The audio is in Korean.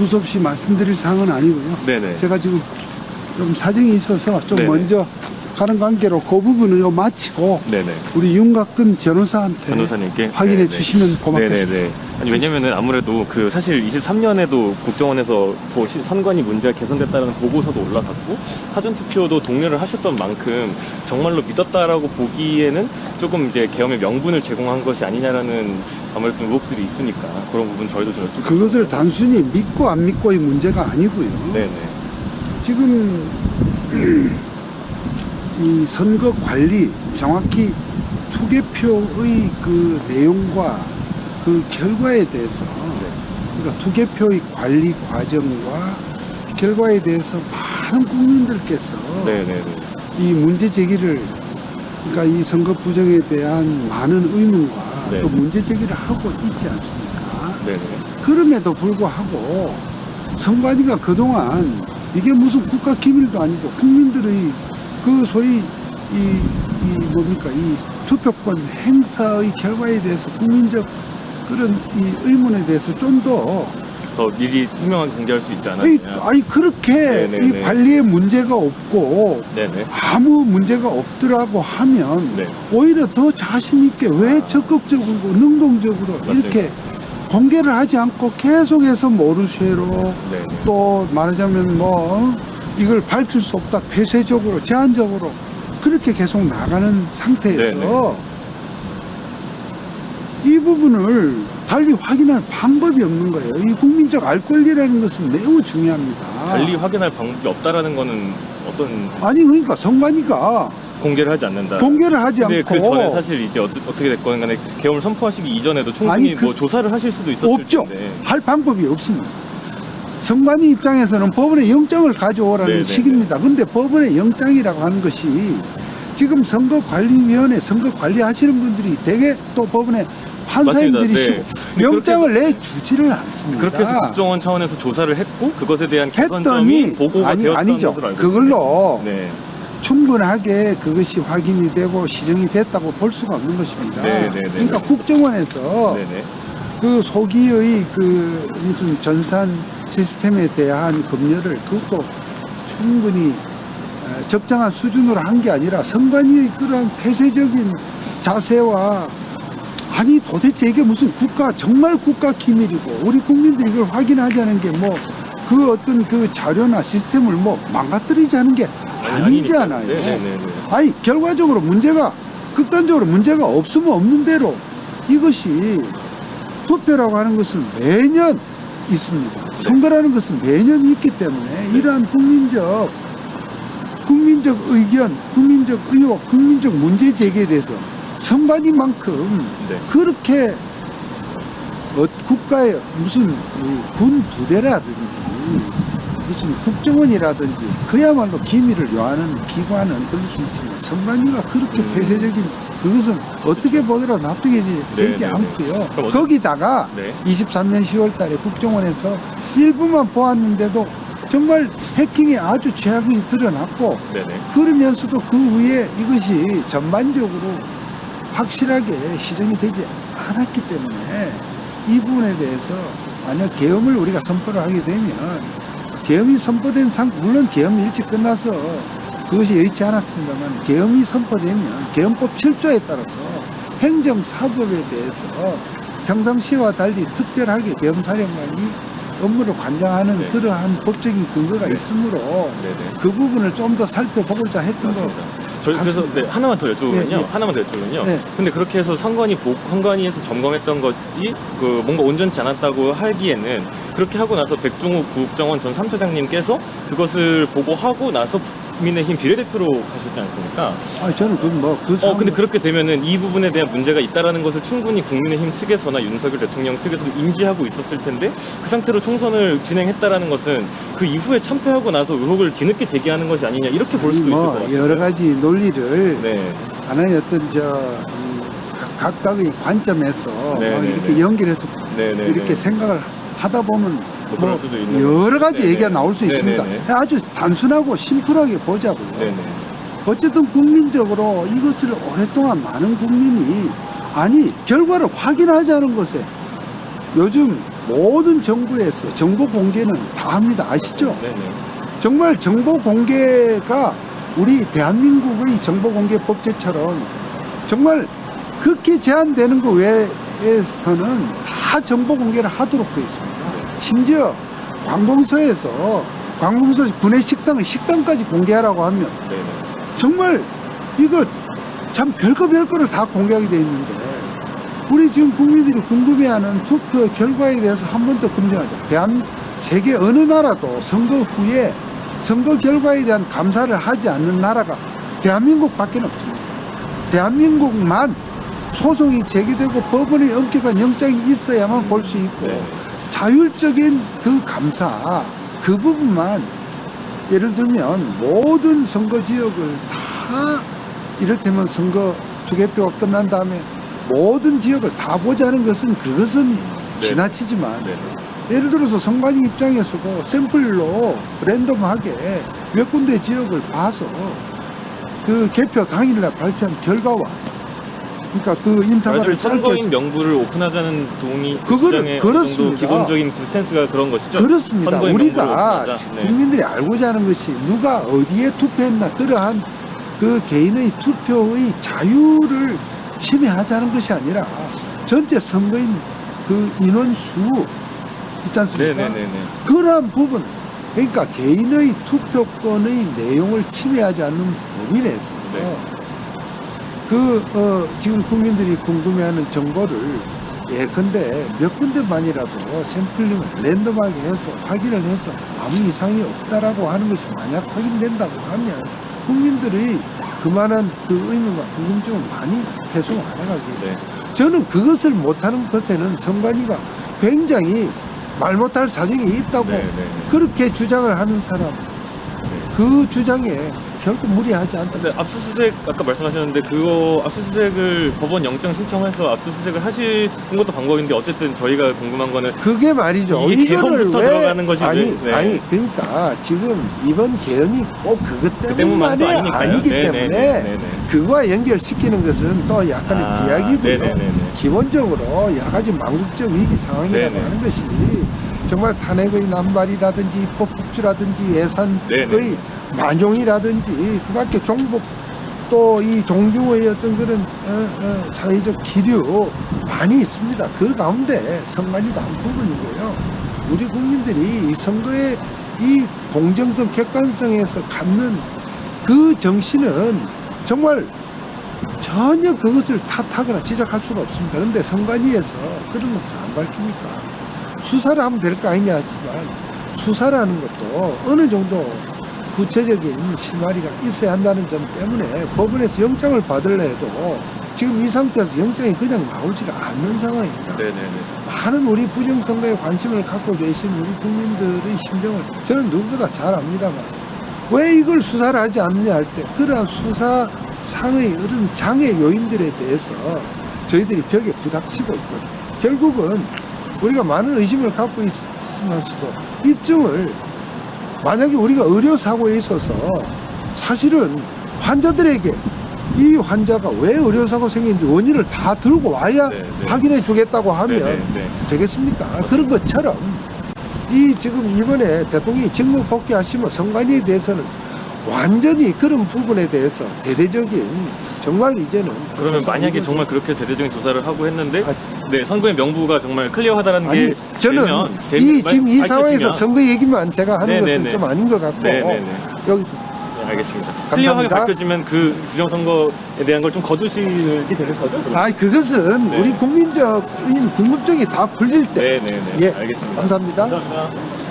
두서없이 말씀드릴 사항은 아니고요. 네네. 제가 지금 좀 사정이 있어서 좀 네네. 먼저 가는 관계로 그 부분을 요 마치고 네네. 우리 윤곽근 변호사한테 변호사님께 확인해 네네. 주시면 고맙겠습니다. 네네네. 아니 왜냐면은 아무래도 그 사실 23년에도 국정원에서 선관위 문제가 개선됐다는 보고서도 올라갔고 사전 투표도 독려를 하셨던 만큼 정말로 믿었다라고 보기에는 조금 이제 계엄의 명분을 제공한 것이 아니냐라는 아무래도 좀 의혹들이 있으니까 그런 부분 저희도 좀 여쭙고 그것을 싶습니다. 단순히 믿고 안 믿고의 문제가 아니고요. 네네. 지금 이 선거 관리, 정확히 투개표의 그 내용과 그 결과에 대해서, 그러니까 투개표의 관리 과정과 결과에 대해서 많은 국민들께서 네네네. 이 문제 제기를, 그러니까 이 선거 부정에 대한 많은 의문과 네. 또 문제 제기를 하고 있지 않습니까? 네네. 그럼에도 불구하고 선관위가 그동안 이게 무슨 국가 기밀도 아니고 국민들의 그 소위 뭡니까 이 투표권 행사의 결과에 대해서 국민적 그런 이 의문에 대해서 좀 더 더 미리 투명하게 공개할 수 있지 않았냐. 아니 그렇게 네네네. 이 관리에 문제가 없고 네네. 아무 문제가 없더라고 하면 네. 오히려 더 자신 있게 왜 적극적으로 능동적으로 맞습니다. 이렇게 공개를 하지 않고 계속해서 모르쇠로 네네. 또 말하자면 뭐 이걸 밝힐 수 없다 폐쇄적으로 제한적으로 그렇게 계속 나가는 상태에서 네네. 이 부분을 달리 확인할 방법이 없는 거예요. 이 국민적 알 권리라는 것은 매우 중요합니다. 달리 확인할 방법이 없다라는 거는 어떤 아니 그러니까 선관위가 공개를 하지 않는다. 공개를 하지 근데 않고 그 전에 사실 이제 어떻게 됐건 간에 계엄을 선포하시기 이전에도 충분히 아니, 뭐 조사를 하실 수도 있었을 없죠. 텐데. 할 방법이 없습니다. 선관위 입장에서는 법원의 영장을 가져오라는 네네네. 식입니다. 그런데 법원의 영장이라고 하는 것이 지금 선거관리위원회 선거 관리하시는 분들이 대개 또 법원의 판사님들이시고 네. 영장을 내주지를 않습니다. 그렇게 해서 국정원 차원에서 조사를 했고 그것에 대한 개선점이 했더니 보고가 되었던 아니죠. 것으로 알고 그걸로 있는데. 네. 충분하게 그것이 확인이 되고 시정이 됐다고 볼 수가 없는 것입니다. 네네네. 그러니까 국정원에서 네네. 그 소기의 그 무슨 전산 시스템에 대한 검열을 그것도 충분히 적정한 수준으로 한 게 아니라 선관위의 그러한 폐쇄적인 자세와 아니 도대체 이게 무슨 정말 국가 기밀이고 우리 국민들이 이걸 확인하자는 게 뭐 그 어떤 그 자료나 시스템을 뭐 망가뜨리자는 게 아니잖아요. 네네네. 아니 결과적으로 극단적으로 문제가 없으면 없는 대로 이것이 투표라고 하는 것은 매년 있습니다. 선거라는 것은 매년 있기 때문에 이러한 국민적 의견, 국민적 의혹, 국민적 문제 제기에 대해서 선관위만큼 네. 그렇게 국가의 무슨 군 부대라든지 무슨 국정원이라든지 그야말로 기밀을 요하는 기관은 그럴 수 있지만 선관위가 그렇게 폐쇄적인 그것은 어떻게 보더라도 납득이 되지 네네네. 않고요. 거기다가 네. 23년 10월 달에 국정원에서 일부만 보았는데도 정말 해킹이 아주 최악이 드러났고 네네. 그러면서도 그 후에 이것이 전반적으로 확실하게 시정이 되지 않았기 때문에 이 부분에 대해서 만약 계엄을 우리가 선포를 하게 되면 계엄이 선포된 물론 계엄이 일찍 끝나서 그것이 여의치 않았습니다만 계엄이 선포되면 계엄법 7조에 따라서 행정사법에 대해서 평상시와 달리 특별하게 계엄사령관이 업무를 관장하는 네. 그러한 법적인 근거가 네. 있으므로 네네. 그 부분을 좀 더 살펴보고자 했던 거. 맞습니다. 저희 그래서 네, 하나만 더 여쭤보면요. 네, 네. 하나만 더 여쭤보면요. 네. 근데 그렇게 해서 선관위에서 점검했던 것이 그 뭔가 온전치 않았다고 하기에는 그렇게 하고 나서 백종욱 국정원 전 3차장님께서 그것을 보고하고 나서 국민의힘 비례대표로 가셨지 않습니까? 저는 근데 그렇게 되면은 이 부분에 대한 문제가 있다라는 것을 충분히 국민의힘 측에서나 윤석열 대통령 측에서도 인지하고 있었을 텐데 그 상태로 총선을 진행했다라는 것은 그 이후에 참패하고 나서 의혹을 뒤늦게 제기하는 것이 아니냐 이렇게 볼 수도 있을 것 같아요. 여러 가지 논리를 네. 하나의 어떤 각각의 관점에서 이렇게 연결해서 네네네. 이렇게 생각을 하다 보면 그럴 수도 있는 여러 가지 네네. 얘기가 나올 수 있습니다. 네네네. 아주 단순하고 심플하게 보자고요. 네네. 어쨌든 국민적으로 이것을 오랫동안 많은 국민이 결과를 확인하자는 것에 요즘 모든 정부에서 정보 공개는 다 합니다. 아시죠? 네네. 정말 정보 공개가 우리 대한민국의 정보 공개 법제처럼 정말 그렇게 제한되는 것 외에서는 다 정보 공개를 하도록 되어 있습니다. 심지어 관공서에서 구내 식당의 식당까지 공개하라고 하면 네네. 정말 이거 참 별거를 다 공개하게 되어 있는데 우리 지금 국민들이 궁금해하는 투표 결과에 대해서 한 번 더 검증하자. 세계 어느 나라도 선거 후에 선거 결과에 대한 감사를 하지 않는 나라가 대한민국밖에 없습니다. 대한민국만 소송이 제기되고 법원의 엄격한 영장이 있어야만 볼 수 있고 네. 자율적인 그 감사 그 부분만 예를 들면 모든 선거 지역을 다 이를테면 선거 투개표가 끝난 다음에 모든 지역을 다 보자는 것은 그것은 네. 지나치지만 네네. 예를 들어서 선관위 입장에서도 샘플로 랜덤하게 몇 군데 지역을 봐서 그 개표 당일날 발표한 결과와 그러니까 그 인터벌을 선거인 명부를 오픈하자는 동의 그거를 주장의 그렇습니다. 어느 정도 기본적인 그 스탠스가 그런 것이죠. 그렇습니다. 선거인 우리가 명부를 오픈하자. 네. 국민들이 알고자 하는 것이 누가 어디에 투표했나 그러한 그 개인의 투표의 자유를 침해하자는 것이 아니라 전체 선거인 그 인원수 있지 않습니까? 네네네네. 그러한 부분 그러니까 개인의 투표권의 내용을 침해하지 않는 범위 내에서 네. 지금 국민들이 궁금해하는 정보를 예컨대 몇 군데만이라도 샘플링을 랜덤하게 해서 확인을 해서 아무 이상이 없다라고 하는 것이 만약 확인된다고 하면 국민들의 그만한 그 의문과 궁금증을 많이 해소 안 해가지고 네. 저는 그것을 못하는 것에는 선관위가 굉장히 말 못할 사정이 있다고 네네. 그렇게 주장을 하는 사람 그 주장에 결코 무리하지 않다. 근데 압수수색 아까 말씀하셨는데 그거 압수수색을 법원 영장 신청해서 압수수색을 하시는 것도 방법인데 어쨌든 저희가 궁금한 거는 그게 말이죠. 이게 이거를 개헌부터 왜 들어가는 것이 아니 네. 아니 그러니까 지금 이번 개헌이 꼭 그것 때문만도 때문만이 아니니까요. 아니기 네네네. 때문에 네네. 그거와 연결시키는 것은 또 약간의 비약이고요. 네네네네. 기본적으로 여러 가지 망국적 위기 상황이라고 네네. 하는 것이 정말 탄핵의 남발이라든지 입법국주라든지 예산의 네네. 만용이라든지 그밖에 종북 또 이 종주의 어떤 그런 사회적 기류 많이 있습니다. 그 가운데 선관위도 한 부분이고요. 우리 국민들이 이 선거의 이 공정성, 객관성에서 갖는 그 정신은 정말 전혀 그것을 탓하거나 지적할 수가 없습니다. 그런데 선관위에서 그런 것을 안 밝히니까 수사를 하면 될 거 아니냐 하지만 수사라는 것도 어느 정도 구체적인 실마리가 있어야 한다는 점 때문에 법원에서 영장을 받으려 해도 지금 이 상태에서 영장이 그냥 나오지가 않는 상황입니다. 네네네. 많은 우리 부정선거에 관심을 갖고 계신 우리 국민들의 심정을 저는 누구보다 잘 압니다만 왜 이걸 수사를 하지 않느냐 할 때 그러한 수사상의 이런 장애 요인들에 대해서 저희들이 벽에 부닥치고 있거든요. 결국은 우리가 많은 의심을 갖고 있으면서도 입증을 만약에 우리가 의료사고에 있어서 사실은 환자들에게 이 환자가 왜 의료사고 생긴지 원인을 다 들고 와야 네, 네. 확인해 주겠다고 하면 네, 네. 되겠습니까? 그런 것처럼 이 지금 이번에 대통령이 직무 복귀하시면 선관위에 대해서는 완전히 그런 부분에 대해서 대대적인 정말 이제는 그러면 만약에 정말 그렇게 대대적인 조사를 하고 했는데 아, 네 선거의 명부가 정말 클리어하다라는 아니 게 저는 지금 이 상황에서 선거 얘기만 제가 하는 네네네. 것은 좀 아닌 것 같고 네네네. 여기서 네, 알겠습니다. 클리어하게 밝혀지면 그 부정선거에 대한 걸 좀 거두시게 되는 거죠? 그럼? 아 그것은 네. 우리 국민적인 궁금증이 다 풀릴 때 네네네. 예, 알겠습니다. 감사합니다. 감사합니다.